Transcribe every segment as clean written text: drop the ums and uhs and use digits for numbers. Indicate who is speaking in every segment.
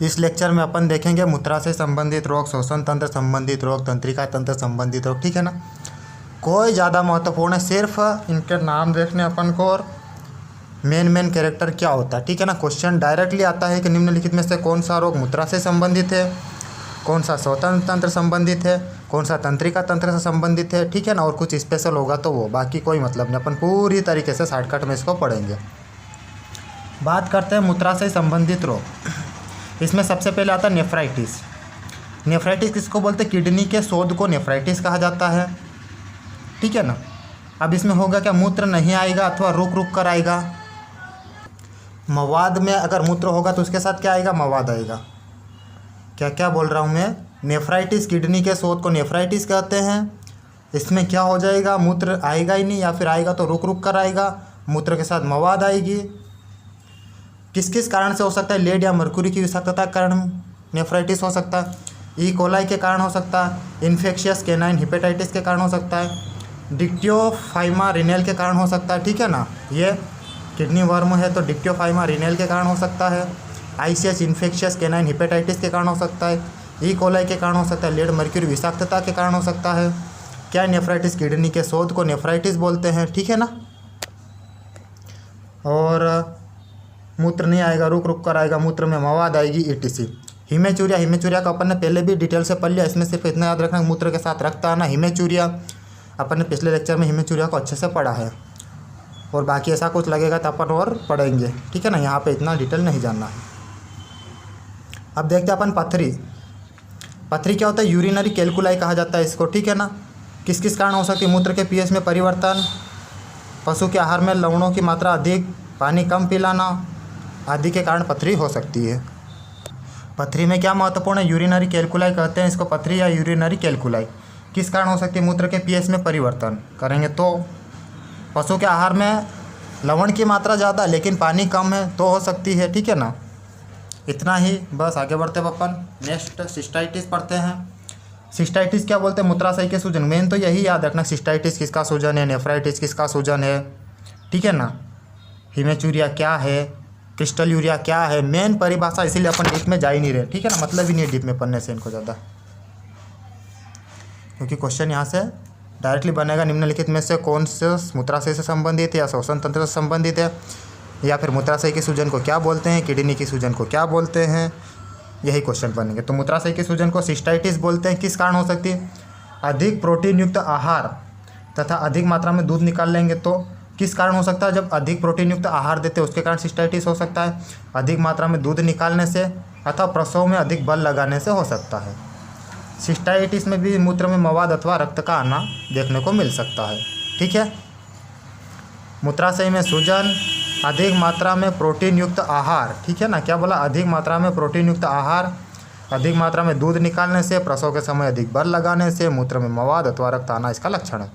Speaker 1: इस लेक्चर में अपन देखेंगे मूत्रा से संबंधित रोग, श्वसन तंत्र संबंधित रोग, तंत्रिका तंत्र संबंधित रोग, ठीक है ना। कोई ज़्यादा महत्वपूर्ण है, सिर्फ इनके नाम देखने अपन को और मेन कैरेक्टर क्या होता है, ठीक है ना। क्वेश्चन डायरेक्टली आता है कि निम्नलिखित में से कौन सा रोग मूत्रा से संबंधित है, कौन सा श्वसन तंत्र संबंधित है, कौन सा तंत्रिका तंत्र से संबंधित है, ठीक है ना। और कुछ स्पेशल होगा तो वो, बाकी कोई मतलब नहीं, अपन पूरी तरीके से शॉर्टकट में इसको पढ़ेंगे। बात करते हैं मूत्रा से संबंधित रोग। इसमें सबसे पहले आता है नेफ्राइटिस। नेफ्राइटिस किसको बोलते हैं? किडनी के शोध को नेफ्राइटिस कहा जाता है, ठीक है ना। अब इसमें होगा क्या, मूत्र नहीं आएगा अथवा रुक रुक कर आएगा। मवाद में अगर मूत्र होगा तो उसके साथ क्या आएगा, मवाद आएगा। क्या क्या बोल रहा हूँ मैं, नेफ्राइटिस, किडनी के शोध को नेफ्राइटिस कहते हैं। इसमें क्या हो जाएगा, मूत्र आएगा ही नहीं, या फिर आएगा तो रुक रुक कर आएगा, मूत्र के साथ मवाद आएगी। किस किस कारण से हो सकता है? लेड या मरकुरी की विषाक्तता के कारण नेफ्राइटिस हो सकता है, ई कोलाई के कारण हो सकता है, इन्फेक्शियस कैनाइन हेपेटाइटिस के कारण हो सकता है, डिक्टियोफाइमा रिनेल के कारण हो सकता है, ठीक है ना। ये किडनी वर्म है तो डिक्टियोफाइमा रिनेल के कारण हो सकता है, आईसीएच इन्फेक्शियस कैनाइन हेपेटाइटिस के कारण हो सकता है, ई कोलाई के कारण हो सकता है, लेड मर्क्यूरी विषाक्तता के कारण हो सकता है। क्या नेफ्राइटिस? किडनी के शोध को नेफ्राइटिस बोलते हैं, ठीक है ना। और मूत्र नहीं आएगा, रुक रुक कर आएगा, मूत्र में मवाद आएगी, ईटीसी। हिमेचूरिया, हिमेचूरिया का अपन ने पहले भी डिटेल से पढ़ लिया, इसमें सिर्फ इतना याद रखना मूत्र के साथ रक्त आना, हिमेचूरिया। अपन ने पिछले लेक्चर में हिमेचूरिया को अच्छे से पढ़ा है, और बाकी ऐसा कुछ लगेगा तो अपन और पढ़ेंगे, ठीक है ना। यहाँ पे इतना डिटेल नहीं जानना है। अब देखते हैं अपन पथरी। पथरी क्या होता है? यूरिनरी कैलकुलाई कहा जाता है इसको, ठीक है ना। किस किस कारण हो सकती है? मूत्र के पीएच में परिवर्तन, पशु के आहार में लवणों की मात्रा अधिक, पानी कम पिलाना आदि के कारण पथरी हो सकती है। पथरी में क्या महत्वपूर्ण है? यूरिनरी कैलकुलाई कहते हैं इसको, पथरी या यूरिनरी कैलकुलाई। किस कारण हो सकती है? मूत्र के पीएच में परिवर्तन करेंगे तो, पशु के आहार में लवण की मात्रा ज़्यादा लेकिन पानी कम है तो हो सकती है, ठीक है ना। इतना ही, बस आगे बढ़ते हैं अपन। नेक्स्ट सिस्टाइटिस पढ़ते हैं। सिस्टाइटिस क्या बोलते हैं? मूत्राशय के सूजन। मेन तो यही याद रखना, सिस्टाइटिस किसका सूजन है, नेफ्राइटिस किसका सूजन है, ठीक है ना। हिमेचूरिया क्या है, क्रिस्टल यूरिया क्या है, मेन परिभाषा, इसीलिए अपन डीप में जा ही नहीं रहे, ठीक है ना। मतलब ही नहीं है डीप में पढ़ने से इनको ज़्यादा, क्योंकि क्वेश्चन यहाँ से डायरेक्टली बनेगा, निम्नलिखित में से कौन से मूत्राशय से संबंधित है या श्वसन तंत्र से संबंधित है, या फिर मूत्राशय के सूजन को क्या बोलते हैं, किडनी की सूजन को क्या बोलते हैं, यही क्वेश्चन बनेंगे। तो मूत्राशय के सूजन को सिस्टाइटिस बोलते हैं। किस कारण हो सकती है? अधिक प्रोटीन युक्त आहार तथा अधिक मात्रा में दूध निकाल लेंगे तो किस कारण हो सकता है? जब अधिक प्रोटीन युक्त आहार देते हैं उसके कारण सिस्टाइटिस हो सकता है, अधिक मात्रा में दूध निकालने से अथवा प्रसव में अधिक बल लगाने से हो सकता है। सिस्टाइटिस में भी मूत्र में मवाद अथवा रक्त का आना देखने को मिल सकता है, ठीक है। मूत्राशय में सूजन, अधिक मात्रा में प्रोटीन युक्त आहार, ठीक है ना। क्या बोला? अधिक मात्रा में प्रोटीन युक्त आहार, अधिक मात्रा में दूध निकालने से, प्रसव के समय अधिक बल लगाने से मूत्र में मवाद अथवा रक्त आना इसका लक्षण है।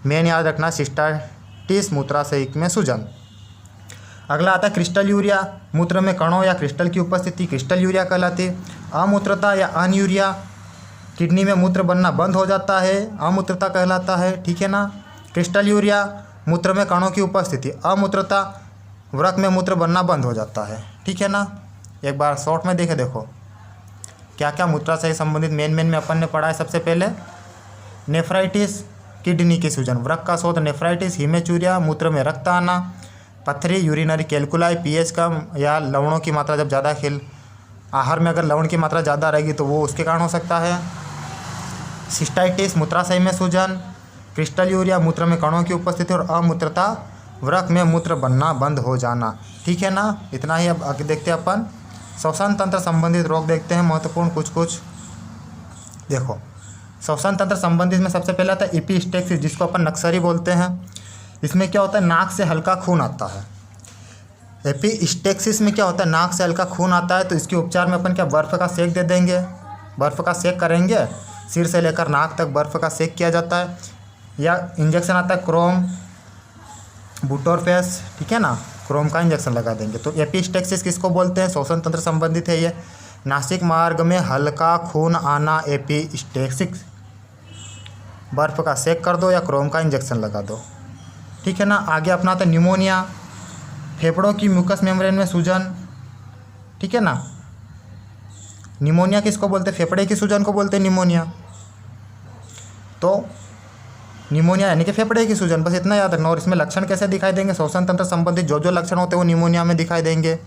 Speaker 1: मेन याद रखना, सिस्टाइटिस मूत्राशय में सूजन। अगला आता है क्रिस्टल यूरिया। मूत्र में कणों या क्रिस्टल की उपस्थिति क्रिस्टल यूरिया कहलाती है। अमूत्रता या अनयूरिया, किडनी में मूत्र बनना बंद हो जाता है, अमूत्रता कहलाता है, ठीक है ना। क्रिस्टल यूरिया, मूत्र में कणों की उपस्थिति। अमूत्रता, वृक में मूत्र बनना बंद हो जाता है, ठीक है ना। एक बार शॉर्ट में देखे, देखो क्या क्या मूत्राशय से संबंधित मेन में अपन ने पढ़ा है। सबसे पहले नेफ्राइटिस, किडनी की सूजन, वृक का शोथ नेफ्राइटिस, हिमेचूरिया, मूत्र में रक्त आना, पथरी, यूरिनरी कैलकुलाई, पीएच कम या लवणों की मात्रा जब ज़्यादा आहार में अगर लवण की मात्रा ज़्यादा रहेगी तो वो उसके कारण हो सकता है। सिस्टाइटिस मूत्राशय में सूजन, क्रिस्टल यूरिया, मूत्र में कणों की उपस्थिति, और अमूत्रता, वृक में मूत्र बनना बंद हो जाना, ठीक है ना। इतना ही। अब आगे देखते हैं अपन श्वसन तंत्र संबंधित रोग देखते हैं, महत्वपूर्ण कुछ देखो। श्वसन तंत्र संबंधित में सबसे पहला आता है एपिस्टेक्सिस, जिसको अपन नक्सरी बोलते हैं। इसमें क्या होता है? नाक से हल्का खून आता है। एपिस्टेक्सिस में क्या होता है? नाक से हल्का खून आता है, तो इसके उपचार में अपन क्या बर्फ़ का सेक दे देंगे, बर्फ़ का सेक करेंगे, सिर से लेकर नाक तक बर्फ़ का सेक किया जाता है। या इंजेक्शन आता है क्रोम बुटोरफेस, ठीक है ना, क्रोम का इंजेक्शन लगा देंगे। तो एपिस्टेक्सिस किसको बोलते हैं? श्वसन तंत्र संबंधित है ये। नासिक मार्ग में हल्का खून आना एपिस्टेक्सिस, बर्फ़ का सेक कर दो या क्रोम का इंजेक्शन लगा दो, ठीक है ना। आगे अपना आता है न्यूमोनिया, फेफड़ों की म्यूकस मेम्ब्रेन में सूजन, ठीक है ना। निमोनिया किसको बोलते हैं? फेफड़े की सूजन को बोलते हैं निमोनिया। तो निमोनिया यानी कि फेफड़े की सूजन, बस इतना याद रखना। और इसमें लक्षण कैसे दिखाई देंगे? श्वसन तंत्र संबंधित जो जो लक्षण होते हैं वो निमोनिया में दिखाई देंगे।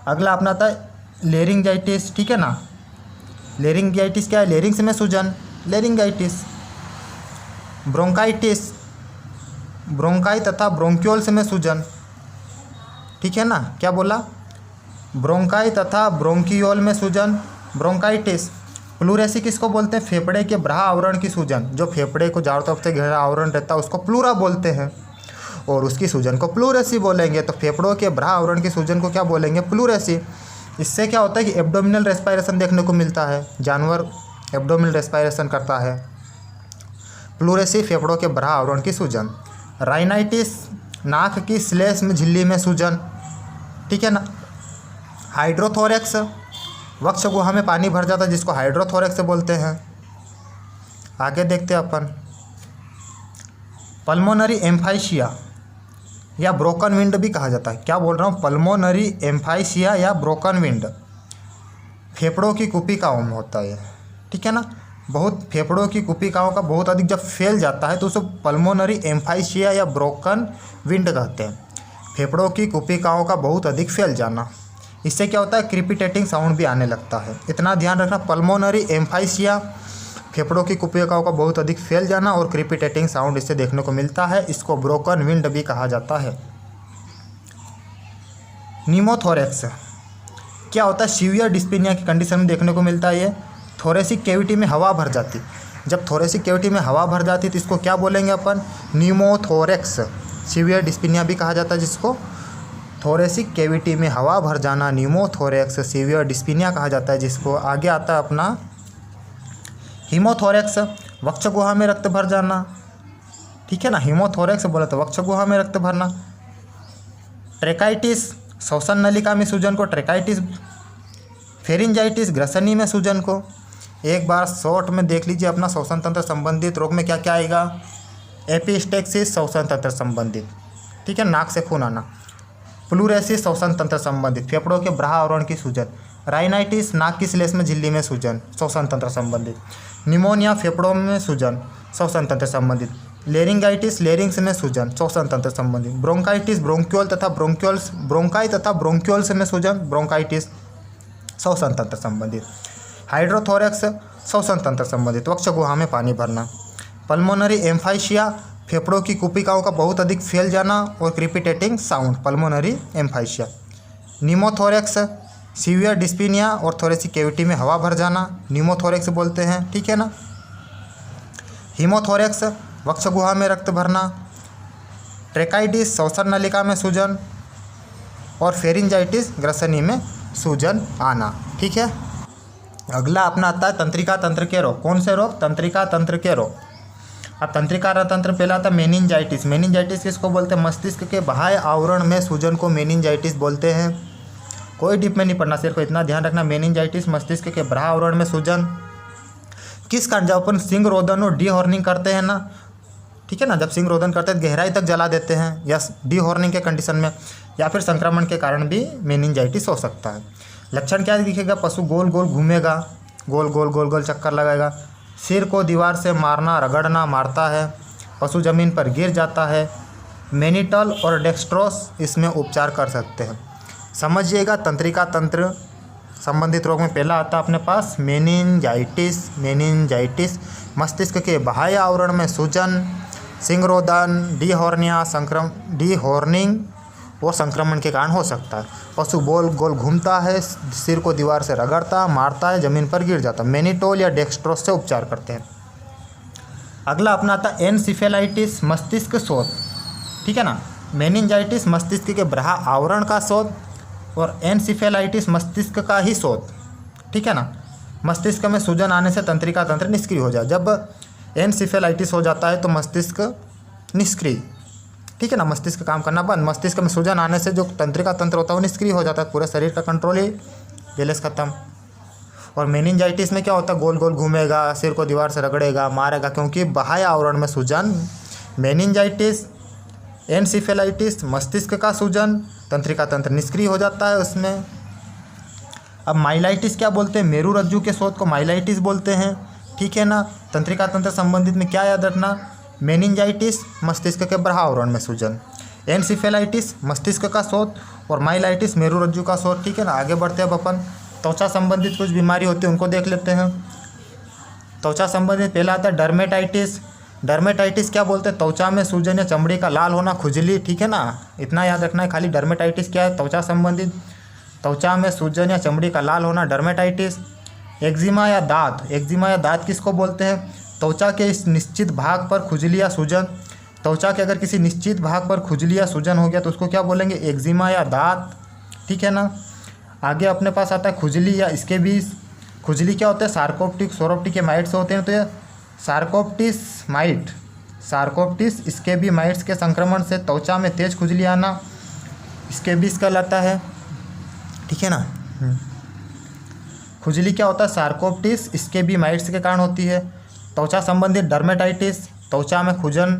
Speaker 1: अगला अपना आता है लेरिंजाइटिस, ठीक है ना। लेरिंजाइटिस क्या है? लेरिंग्स में सूजन, लेरिंगाइटिस। ब्रोंकाइटिस, ब्रोंकाई तथा ब्रोंक्यूल्स में सूजन, ठीक है ना। क्या बोला? ब्रोंकाई तथा ब्रोंकियोल में सूजन, ब्रोंकाइटिस। प्लूरेसी किसको बोलते हैं? फेफड़े के ब्राह आवरण की सूजन, जो फेफड़े को चारों तरफ से घेरा आवरण रहता है उसको प्लूरा बोलते हैं, और उसकी सूजन को प्लूरेसी बोलेंगे। तो फेफड़ों के ब्राह आवरण की सूजन को क्या बोलेंगे? प्लूरेसी। इससे क्या होता है कि एब्डोमिनल रेस्पायरेशन देखने को मिलता है, जानवर एब्डोमिनल रेस्पायरेशन करता है। प्लूरेसी फेफड़ों के ब्राह आवरण की सूजन। राइनाइटिस, नाक की स्लेश में झिल्ली में सूजन, ठीक है ना। हाइड्रोथोरेक्स, वक्ष गुहा में पानी भर जाता है जिसको हाइड्रोथोरेक्स बोलते हैं। आगे देखते हैं अपन पल्मोनरी एम्फाइसिया या ब्रोकन विंड भी कहा जाता है। क्या बोल रहा हूँ? पल्मोनरी एम्फाइसिया या ब्रोकन विंड, फेफड़ों की कुपिकाओं में होता है, ठीक है ना। बहुत फेफड़ों की कुपिकाओं का बहुत अधिक जब फैल जाता है तो उसे पल्मोनरी एम्फाइसिया या ब्रोकन विंड कहते हैं। फेफड़ों की कुपिकाओं का बहुत अधिक फैल जाना, इससे क्या होता है? क्रिपिटेटिंग साउंड भी आने लगता है। इतना ध्यान रखना, पल्मोनरी एम्फाइसिया फेफड़ों की कुपिकाओं का बहुत अधिक फैल जाना और क्रिपिटेटिंग साउंड इससे देखने को मिलता है। इसको ब्रोकन विंड भी कहा जाता है। न्यूमोथोरेक्स क्या होता है? सीवियर डिस्पेनिया की कंडीशन में देखने को मिलता है। ये थोरेसिक कैविटी में हवा भर जाती, जब थोरेसिक कैविटी में हवा भर जाती तो इसको क्या बोलेंगे अपन? न्यूमोथोरेक्स। सीवियर डिस्पेनिया भी कहा जाता है जिसको। थोरेसिक कैविटी में हवा भर जाना न्यूमोथोरेक्स, सीवियर डिस्पेनिया कहा जाता है जिसको। आगे आता है अपना हीमोथोरेक्स, वक्ष गुहा में रक्त भर जाना, ठीक है ना। हीमोथोरेक्स बोला तो वक्ष गुहा में रक्त भरना। ट्रेकाइटिस, श्वसन नलिका में सूजन को ट्रेकाइटिस। फेरिंजाइटिस, ग्रसनी में सूजन को। एक बार शॉर्ट में देख लीजिए अपना श्वसन तंत्र संबंधित रोग में क्या क्या आएगा। एपिस्टेक्सिस, श्वसन तंत्र संबंधित, ठीक है, नाक से खून आना। प्लूरेसिस, श्वसन तंत्र संबंधित, फेफड़ों के ब्राह आवरण की सूजन। राइनाइटिस, नाक की स्लेश में झिल्ली में सूजन, श्वसन तंत्र संबंधित। निमोनिया, फेफड़ों में सूजन, श्वसन तंत्र संबंधित। लेरिंगाइटिस, लेरिंग्स में सूजन, श्वसन तंत्र संबंधित। ब्रोंकाइटिस, ब्रोंक्यूल तथा ब्रोंक्यूल्स, ब्रोंकाई तथा ब्रोंक्यूल्स में सूजन, ब्रोंकाइटिस, श्वसन तंत्र संबंधित। हाइड्रोथोरेक्स, श्वसन तंत्र संबंधित, वक्ष गुहा में पानी भरना। पल्मोनरी एम्फाइसिया, फेफड़ों की कुपिकाओं का बहुत अधिक फैल जाना और crepitating sound, pulmonary emphysema. Pneumothorax, severe dyspnoea और थोरेसिक कैविटी में हवा भर जाना, न्यूमोथोरेक्स बोलते हैं, ठीक है ना। हीमोथोरेक्स, वक्ष गुहा में रक्त भरना। ट्रेकाइटिस, श्वसन नलिका में सूजन। और फेरिंजाइटिस, ग्रसनी में सूजन आना, ठीक है। अगला अपना आता है तंत्रिका तंत्र के रोग। कौन से रोग? तंत्रिका तंत्र के रोग। अब तंत्रिका तंत्र पहला आता है मेनिंजाइटिस। मेनिंजाइटिस किसको बोलते हैं? मस्तिष्क के बाह्य आवरण में सूजन को मेनिंजाइटिस बोलते हैं। कोई डिप में नहीं पढ़ना, सिर्फ इतना ध्यान रखना, मेनिंजाइटिस मस्तिष्क के बाह्य आवरण में सूजन। किस कारण? जब अपन सिंग रोदन और डीहॉर्निंग करते हैं ना, ठीक है ना, जब सिंग रोदन करते हैं गहराई तक जला देते हैं या डीहॉर्निंग के कंडीशन में, या फिर संक्रमण के कारण भी मेनिंजाइटिस हो सकता है। लक्षण क्या दिखेगा? पशु गोल गोल घूमेगा, गोल गोल गोल गोल चक्कर लगाएगा। सिर को दीवार से मारना, रगड़ना, मारता है। पशु जमीन पर गिर जाता है। मेनिटल और डेक्स्ट्रोस इसमें उपचार कर सकते हैं। समझिएगा, तंत्रिका तंत्र संबंधित रोग में पहला आता है अपने पास मेनिंजाइटिस। मेनिंजाइटिस मस्तिष्क के बाह्य आवरण में सूजन, सिंगरोदन, डीहॉर्निंग और संक्रमण के कारण हो सकता है। पशु गोल गोल घूमता है, सिर को दीवार से रगड़ता, मारता है, जमीन पर गिर जाता है। मेनिटोल या डेक्स्ट्रोस से उपचार करते हैं। अगला अपना आता है एनसिफेलाइटिस, मस्तिष्क शोथ, ठीक है ना। मेनिंजाइटिस मस्तिष्क के बाह्य आवरण का शोथ और एनसिफेलाइटिस मस्तिष्क का ही शोथ, ठीक है ना। मस्तिष्क में सूजन आने से तंत्रिका तंत्र निष्क्रिय हो जाए। जब एनसिफेलाइटिस हो जाता है तो मस्तिष्क निष्क्रिय, ठीक है ना, मस्तिष्क काम करना बंद। मस्तिष्क में सूजन आने से जो तंत्रिका तंत्र होता है वो निष्क्रिय हो जाता है, पूरे शरीर का कंट्रोल ही बैलेंस खत्म। और मेनिंजाइटिस में क्या होता है? गोल गोल घूमेगा, सिर को दीवार से रगड़ेगा, मारेगा, क्योंकि बाह्य आवरण में सूजन। मेनिंजाइटिस, एनसिफेलाइटिस मस्तिष्क का सूजन, तंत्रिका तंत्र निष्क्रिय हो जाता है उसमें। अब माइलाइटिस क्या बोलते हैं, मेरू रज्जु के शोथ को माइलाइटिस बोलते हैं, ठीक है ना। तंत्रिका तंत्र संबंधित में क्या याद रखना, मेनिंजाइटिस मस्तिष्क के बाह्य आवरण में सूजन, एनसीफेलाइटिस मस्तिष्क का शोथ और माइलाइटिस मेरू रज्जु का शोथ, ठीक है ना। आगे बढ़ते हैं अब अपन त्वचा संबंधित कुछ बीमारी होती है उनको देख लेते हैं। त्वचा संबंधित पहला आता है डर्मेटाइटिस। डर्मेटाइटिस क्या बोलते हैं, त्वचा में सूजन या चमड़ी का लाल होना, खुजली, ठीक है ना। इतना याद रखना है खाली। डर्मेटाइटिस क्या है, त्वचा संबंधित, त्वचा में सूजन या चमड़ी का लाल होना, डर्मेटाइटिस। एक्जिमा या दाँत, एक्जिमा या दाँत किसको बोलते हैं, त्वचा के इस निश्चित भाग पर खुजली या सूजन। त्वचा के अगर किसी निश्चित भाग पर खुजली या सूजन हो गया तो उसको क्या बोलेंगे, एक्जिमा या दाँत, ठीक है ना। आगे अपने पास आता है खुजली या स्केबीज। खुजली क्या होता है, सार्कोप्टिक सोरोप्टिक माइट्स होते हैं, तो ये सार्कोप्टिस माइट, सार्कोप्टिस स्केबीमाइट्स के संक्रमण से त्वचा में तेज खुजली आना स्केबीज कहलाता है, ठीक है ना। खुजली क्या होता है, सार्कोप्टिस स्केबीमाइट्स के कारण होती है। त्वचा संबंधित डर्मेटाइटिस, त्वचा में खुजन,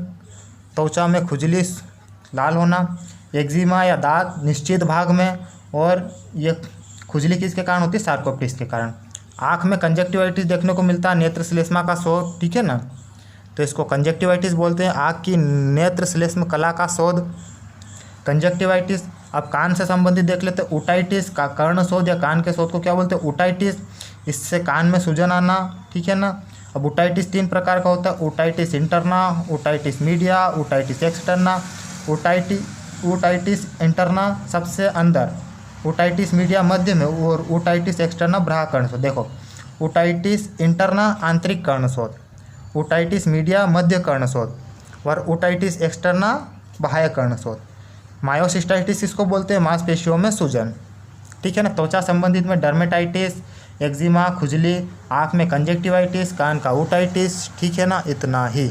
Speaker 1: त्वचा में खुजली लाल होना। एक्जिमा या दाग निश्चित भाग में, और ये खुजली किसके कारण होती है, सार्कोप्टिस के कारण। आँख में कंजक्टिवाइटिस देखने को मिलता है, नेत्र श्लेष्मा का शोथ, ठीक है ना, तो इसको कंजक्टिवाइटिस बोलते हैं। आँख की नेत्र श्लेष्म कला का शोध, कंजक्टिवाइटिस। अब कान से संबंधित देख लेते हैं, ओटाइटिस का कर्ण शोध या कान के शोध को क्या बोलते हैं, ओटाइटिस। इससे कान में सूजन आना, ठीक है ना। अब ओटाइटिस 3 प्रकार का होता है, otitis interna, otitis media, otitis externa. Otitis interna सबसे अंदर, ओटाइटिस मीडिया मध्य में, और ओटाइटिस एक्सटर्ना बाह्य कर्ण शोथ। देखो, ओटाइटिस इंटरना आंतरिक कर्ण शोथ, ओटाइटिस मीडिया मध्य कर्ण शोथ, और ओटाइटिस एक्सटर्ना बाह्य कर्ण शोथ। मायोसिस्टाइटिस इसको बोलते हैं, मांसपेशियों में सूजन, ठीक है ना। त्वचा संबंधित में डर्मेटाइटिस, एक्जिमा, खुजली, आँख में कंजक्टिवाइटिस, कान का ओटाइटिस, ठीक है ना। इतना ही।